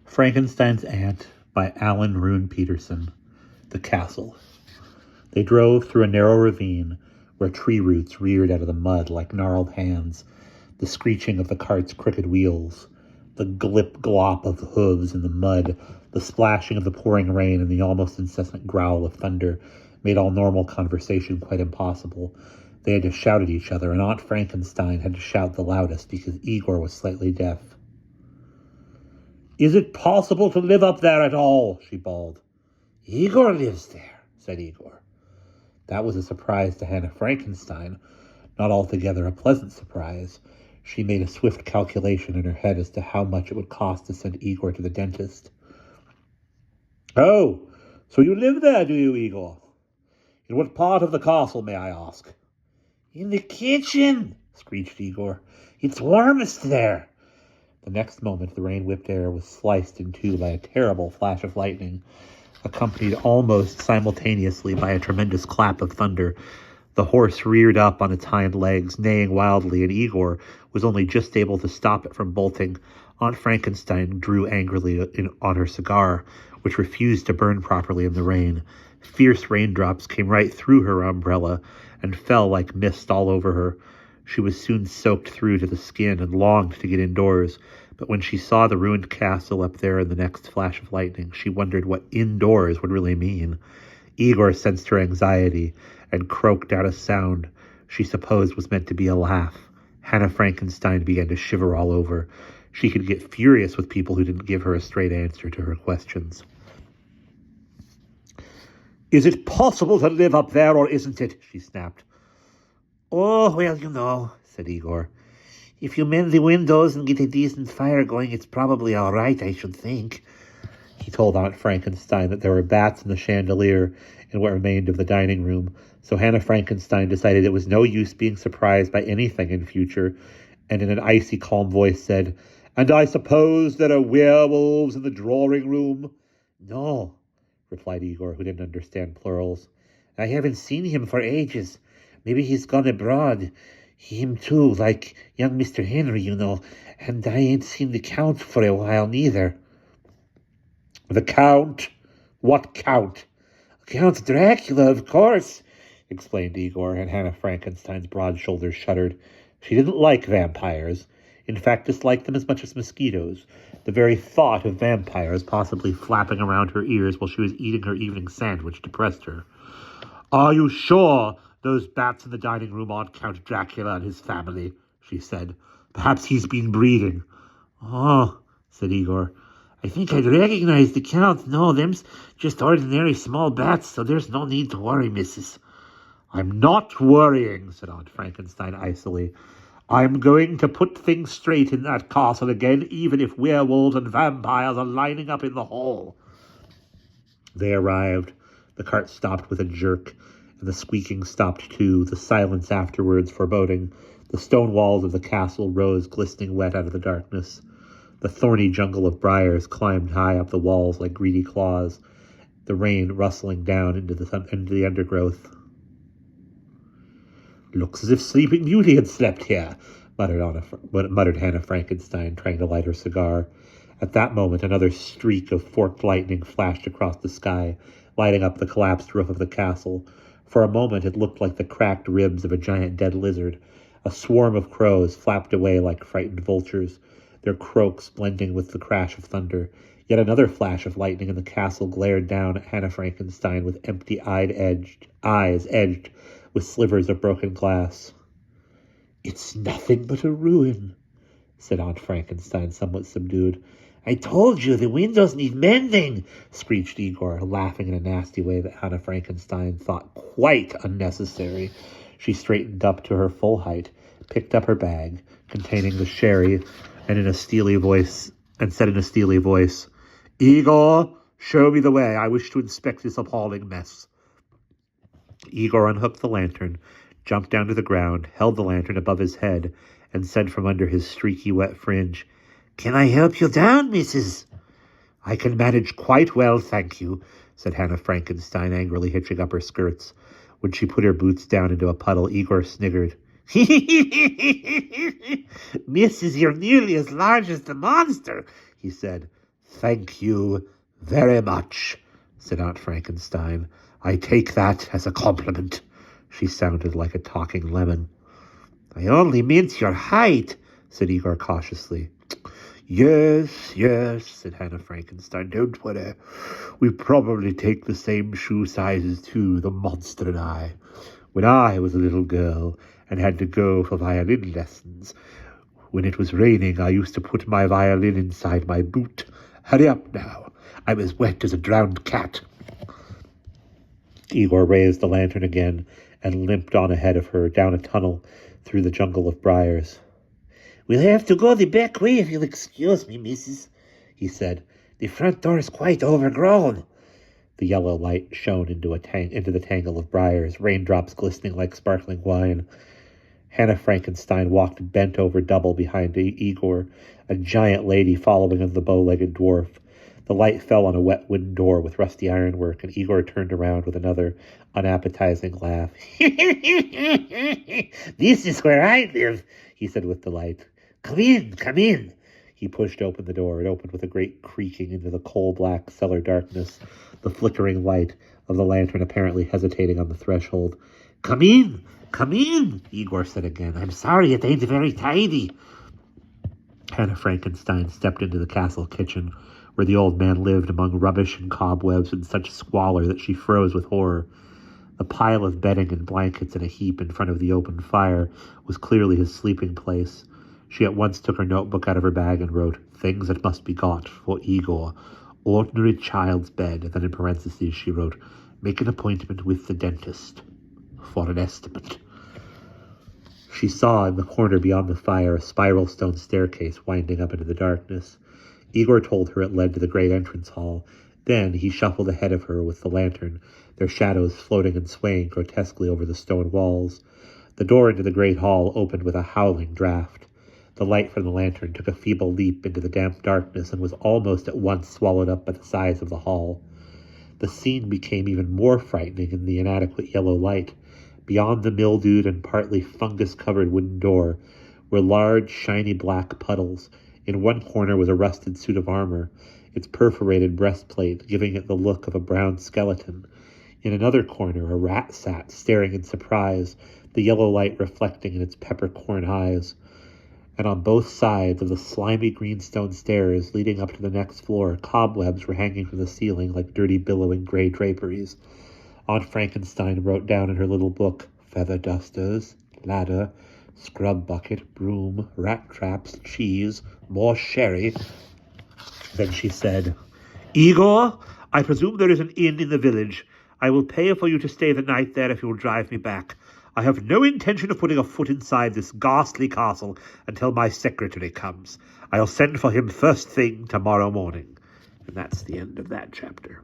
Frankenstein's Aunt by Rune Pettersson. The Castle. They drove through a narrow ravine where tree roots reared out of the mud like gnarled hands, the screeching of the cart's crooked wheels, the glip-glop of hooves in the mud, the splashing of the pouring rain, and the almost incessant growl of thunder made all normal conversation quite impossible. They had to shout at each other, and Aunt Frankenstein had to shout the loudest because Igor was slightly deaf. "Is it possible to live up there at all?" she bawled. "Igor lives there," said Igor. That was a surprise to Hannah Frankenstein, not altogether a pleasant surprise. She made a swift calculation in her head as to how much it would cost to send Igor to the dentist. "Oh, so you live there, do you, Igor? In what part of the castle, may I ask?" "In the kitchen," screeched Igor. "It's warmest there." The next moment, the rain-whipped air was sliced in two by a terrible flash of lightning, accompanied almost simultaneously by a tremendous clap of thunder. The horse reared up on its hind legs, neighing wildly, and Igor was only just able to stop it from bolting. Aunt Frankenstein drew angrily on her cigar, which refused to burn properly in the rain. Fierce raindrops came right through her umbrella and fell like mist all over her. She was soon soaked through to the skin and longed to get indoors, but when she saw the ruined castle up there in the next flash of lightning, she wondered what indoors would really mean. Igor sensed her anxiety and croaked out a sound she supposed was meant to be a laugh. Hannah Frankenstein began to shiver all over. She could get furious with people who didn't give her a straight answer to her questions. "Is it possible to live up there, or isn't it?" she snapped. "Oh, well, you know," said Igor. "If you mend the windows and get a decent fire going, it's probably all right, I should think." He told Aunt Frankenstein that there were bats in the chandelier in what remained of the dining room, so Hannah Frankenstein decided it was no use being surprised by anything in future, and in an icy calm voice said, "And I suppose there are werewolves in the drawing room?" "No," replied Igor, who didn't understand plurals. "I haven't seen him for ages. Maybe he's gone abroad. Him too, like young Mr. Henry, you know, and I ain't seen the Count for a while neither." "The Count? What Count?" "Count Dracula, of course," explained Igor, and Hannah Frankenstein's broad shoulders shuddered. She didn't like vampires. In fact, disliked them as much as mosquitoes. The very thought of vampires possibly flapping around her ears while she was eating her evening sandwich depressed her. "Are you sure those bats in the dining room aren't Count Dracula and his family?" she said. "Perhaps he's been breeding." "Oh," said Igor. "I think I'd recognize the Count. No, them's just ordinary small bats, so there's no need to worry, missus." "I'm not worrying," said Aunt Frankenstein icily. "I'm going to put things straight in that castle again, even if werewolves and vampires are lining up in the hall." They arrived. The cart stopped with a jerk, and the squeaking stopped too, the silence afterwards foreboding. The stone walls of the castle rose glistening wet out of the darkness. The thorny jungle of briars climbed high up the walls like greedy claws, the rain rustling down into the undergrowth. "Looks as if Sleeping Beauty had slept here," muttered Hannah Frankenstein, trying to light her cigar. At that moment, another streak of forked lightning flashed across the sky, lighting up the collapsed roof of the castle. For a moment, it looked like the cracked ribs of a giant dead lizard. A swarm of crows flapped away like frightened vultures, their croaks blending with the crash of thunder. Yet another flash of lightning in the castle glared down at Hannah Frankenstein with eyes edged with slivers of broken glass. "It's nothing but a ruin," said Aunt Frankenstein, somewhat subdued. "I told you the windows need mending," screeched Igor, laughing in a nasty way that Hannah Frankenstein thought quite unnecessary. She straightened up to her full height, picked up her bag containing the sherry, and said in a steely voice, "Igor, show me the way. I wish to inspect this appalling mess." Igor unhooked the lantern, jumped down to the ground, held the lantern above his head, and said from under his streaky wet fringe, "Can I help you down, missus?" "I can manage quite well, thank you," said Hannah Frankenstein, angrily hitching up her skirts. When she put her boots down into a puddle, Igor sniggered. "Missus, you're nearly as large as the monster," he said. Thank you very much, said Aunt Frankenstein. I take that as a compliment. She sounded like a talking lemon. I only meant your height, said Igor cautiously. Yes, yes, said Hannah Frankenstein. Don't worry. We probably take the same shoe sizes too, the monster and I. When I was a little girl and had to go for violin lessons, when it was raining, I used to put my violin inside my boot. Hurry up now. I'm as wet as a drowned cat. Igor raised the lantern again and limped on ahead of her down a tunnel through the jungle of briars. We'll have to go the back way if you'll excuse me, missus, he said. The front door is quite overgrown. The yellow light shone into the tangle of briars, raindrops glistening like sparkling wine. Hannah Frankenstein walked bent over double behind Igor, a giant lady following of the bow-legged dwarf. The light fell on a wet wooden door with rusty ironwork, and Igor turned around with another unappetizing laugh. This is where I live, he said with delight. Come in, come in. He pushed open the door. It opened with a great creaking into the coal-black cellar darkness, the flickering light of the lantern apparently hesitating on the threshold. Come in, Igor said again. I'm sorry it ain't very tidy. Hannah Frankenstein stepped into the castle kitchen, where the old man lived among rubbish and cobwebs in such squalor that she froze with horror. The pile of bedding and blankets in a heap in front of the open fire was clearly his sleeping place. She at once took her notebook out of her bag and wrote, Things that must be got for Igor. Ordinary child's bed. And then in parentheses she wrote, Make an appointment with the dentist for an estimate. She saw in the corner beyond the fire a spiral stone staircase winding up into the darkness. Igor told her it led to the great entrance hall. Then he shuffled ahead of her with the lantern, their shadows floating and swaying grotesquely over the stone walls. The door into the great hall opened with a howling draught. The light from the lantern took a feeble leap into the damp darkness and was almost at once swallowed up by the size of the hall. The scene became even more frightening in the inadequate yellow light. Beyond the mildewed and partly fungus-covered wooden door were large, shiny black puddles. In one corner was a rusted suit of armor, its perforated breastplate giving it the look of a brown skeleton. In another corner a rat sat, staring in surprise, the yellow light reflecting in its peppercorn eyes. And on both sides of the slimy greenstone stairs leading up to the next floor, cobwebs were hanging from the ceiling like dirty billowing gray draperies. Aunt Frankenstein wrote down in her little book, feather dusters, ladder, scrub bucket, broom, rat traps, cheese, more sherry. Then she said, Igor, I presume there is an inn in the village. I will pay for you to stay the night there if you will drive me back. I have no intention of putting a foot inside this ghastly castle until my secretary comes. I'll send for him first thing tomorrow morning. And that's the end of that chapter.